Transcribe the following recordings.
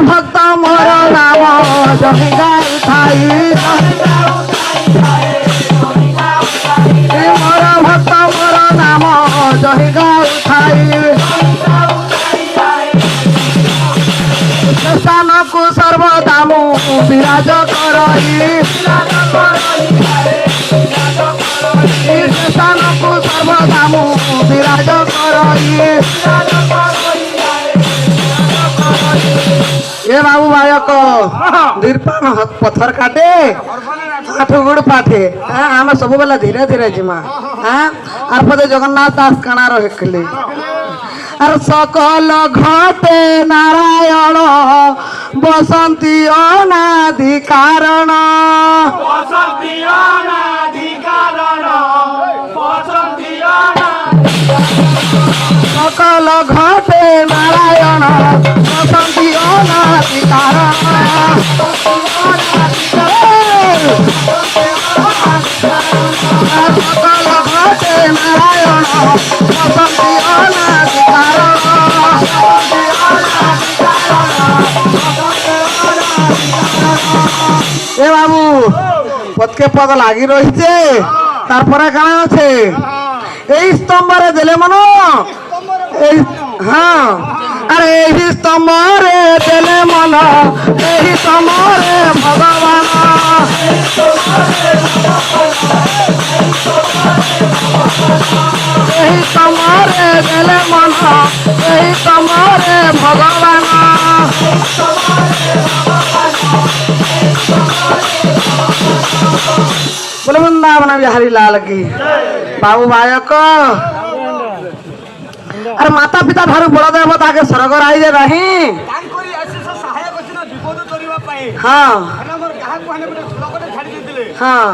भक्त मोर नाम जहि गाई थाई मोर भक्त मोर नाम जहि गाई थाई स्थान को सर्वदा मु विराज करई स्थान को सर्वदा मु विराज करई ए बाबू बायक दीर्पान पत्थर काटे आठ गुड़ पाठे आम सब बेला धीरे धीरे जिमा आर पदे जगन्नाथ दास काना रखले आर सकल घटे नारायण बसंती अनादि कारण सकल घटे नारायण बसंती अनादि कारण सकल घटे नारायण बसंती अनादि कारण ए बाबू पदके पद लागी रही तारपरे काना আছে এই স্তম্ভরে দিলে মনো এই হ্যাঁ আরে এই স্তম্ভরে দিলে মনো এই স্তম্ভরে ভগবান এই স্তম্ভরে দিলে মনো এই স্তম্ভরে ভগবান बोले वृंदावन बिहारी लाल की बाबू बायक अरे माता पिता ठारू बड़ देवता के स्वर्ग राइजे रही हाँ हाँ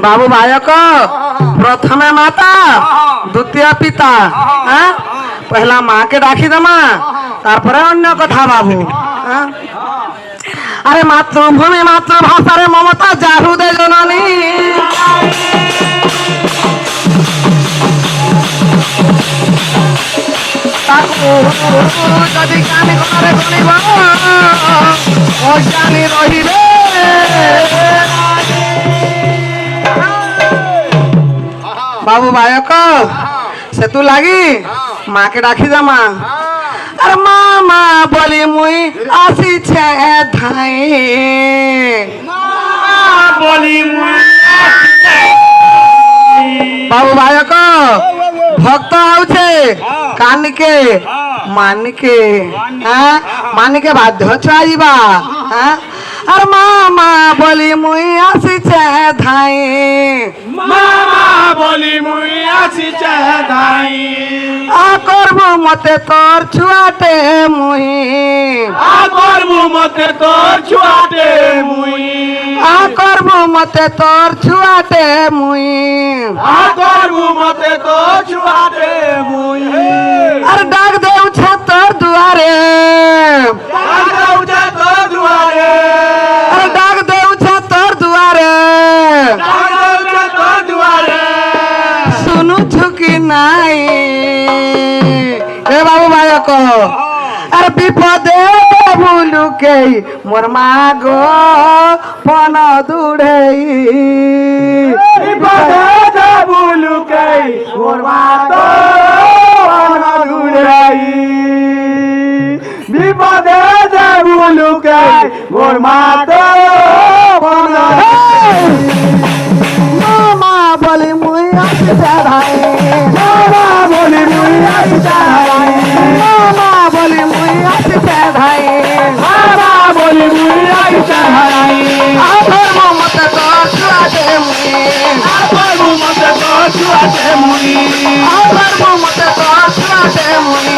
बाबू बायक प्रथम माता द्वितीय पिता पहला माँ के डाकी दमा तारपरे अन्य कथा बाबू अरे मातृभूमि मातृभाषा रे ममता जाहु दे जननी যদি কানে করে গণিব অজানি রহিলে बाबू बायक से तू लागी माँ के डाकी दमा अरे मामा बोली मुई आसी छे धाई बोली मुई बाबू बायक भक्त आउछे कानिके मानिके मानिके बाध्य छाइबा अरे मामा बोली मुई आसी छे धाई मामा बोली मुई आसी छे धाई आ करबो मते तोर छुआटे मुई आ करबो मते तोर छुआटे मुई आ करबो मते तोर छुआटे मुई आ करबो मते तोर छुआटे मुई अरे डाक देउ छे तोर दुआरे डाक देउ छे तोर दुआरे अरे डाक देउ छे तोर दुआरे डाक देउ छे तोर दुआरे सुनु झुकी नाई ए बाबू बायक अरे विपदे बुलु के मोर मागो पन दुढ़ई विपदे बुलु के मोर मागो पन दुढ़ई विपदे बुलु के मोर मागो पन मामा बोली मुई आसी चढ़ाई मामा बोली मुई आसी चढ़ाई मामा बोली मुई आसी चढ़ाई मामा बोली मुई आसी चढ़ाई आधर मत तो छुआटे मुई आधर मत तो छुआटे मुई आधर मत तो छुआटे मुई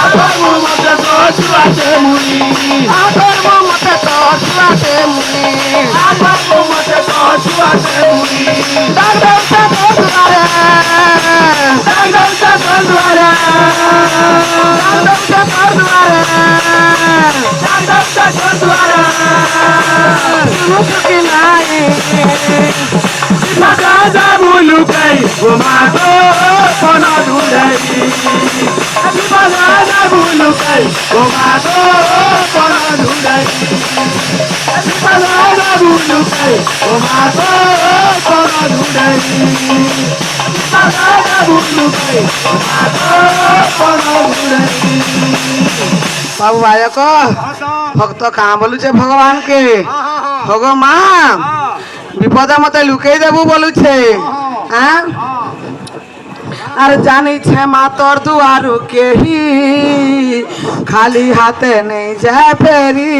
आधर मत तो छुआटे मुई आधर मत तो छुआटे मुई आधर मत तो छुआटे मुई दादा से दुआरे दादा से दुआरे दादा से दुआरे Raja bulu kai, gumago kono dudai. Raja bulu kai, gumago kono dudai. Raja bulu kai, gumago kono dudai. Raja bulu kai, gumago kono dudai. बाबू बालक भक्त कहाँ बोलुचे भगवान के भगो माँ विपद मत लुके देबू बोलुचे अरे जानी छे माँ तोर दुआरू के ही खाली हाथे नहीं जाए फेरी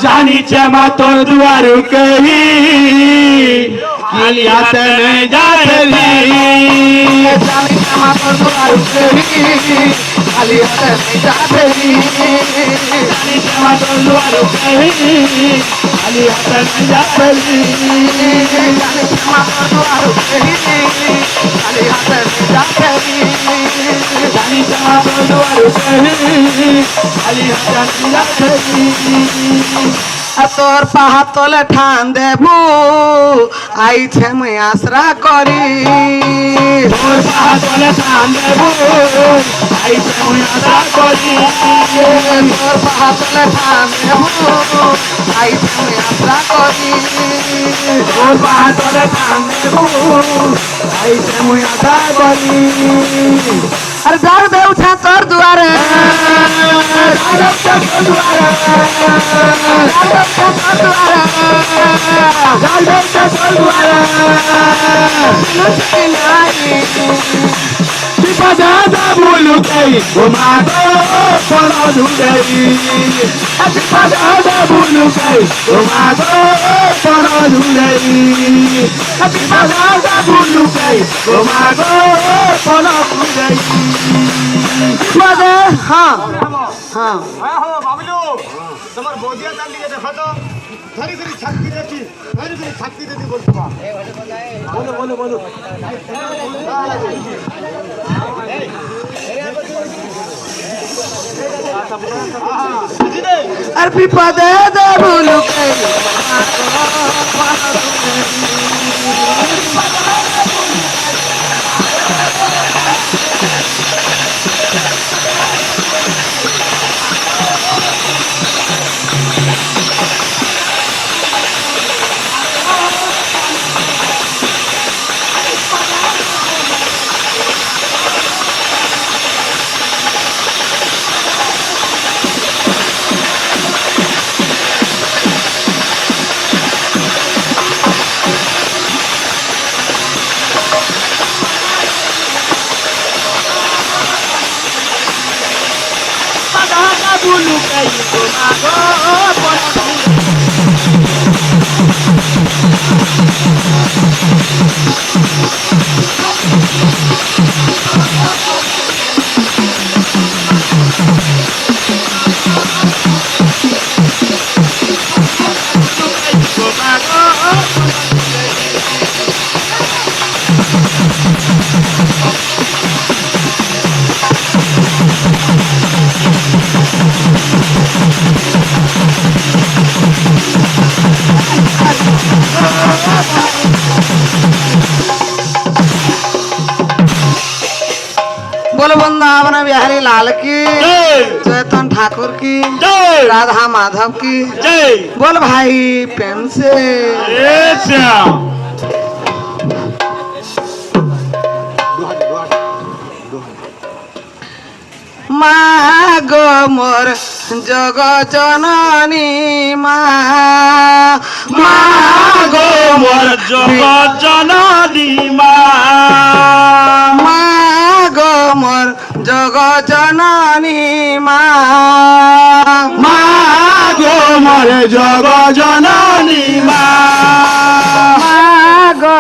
जानी चमा तोर दुआरू कही खाली हाथ में जाएगी जानी छे माँ तोर दुआरू के ही खाली हाथे नहीं जाए फेरी जानी चमा तोर दुआरू कही खाली हाथ में जाएगी जानी छे माँ तोर दुआरू के ही खाली हाथे नहीं जाए फेरी जानी चमा तोर दुआरू कही खाली हाथ में जाएगी तोर पाहा तोले ठान देबू आई छे मैं आसरा करी तोर पातले ठान देबू आई छे मैं आसरा करी तोर पाहा तोले ठान देबू आई छे मैं आसरा करी तोर पातले ठान देबू आई छे मैं आसरा करी अरे जाग देव छे तोर दुआरे Raja bulu kai, gumago kono dudai. Raja bulu kai, gumago kono dudai. Raja bulu kai, gumago kono dudai. हाँ हाँ বাবলু তোমার বৌদিয়া চাল দিকে দেখো তো ধরি ধরি ছাক্কি দেখি ধরি ধরি ছাক্কি দেখি বলছো বলো বলো বলো अरे विपद देबू लुके Raja bulu kai, gumago kono dudai. बोलो वृंदावन बिहारी लाल की जय चैतन ठाकुर की जय राधा माधव की जय बोल भाई प्रेम से श्याम माँ गो मोर जग जननी माँ माँ गो मोर जगत जननी माँ गो मोर जग जननी माँ गो मोर जगत जननी माँ गो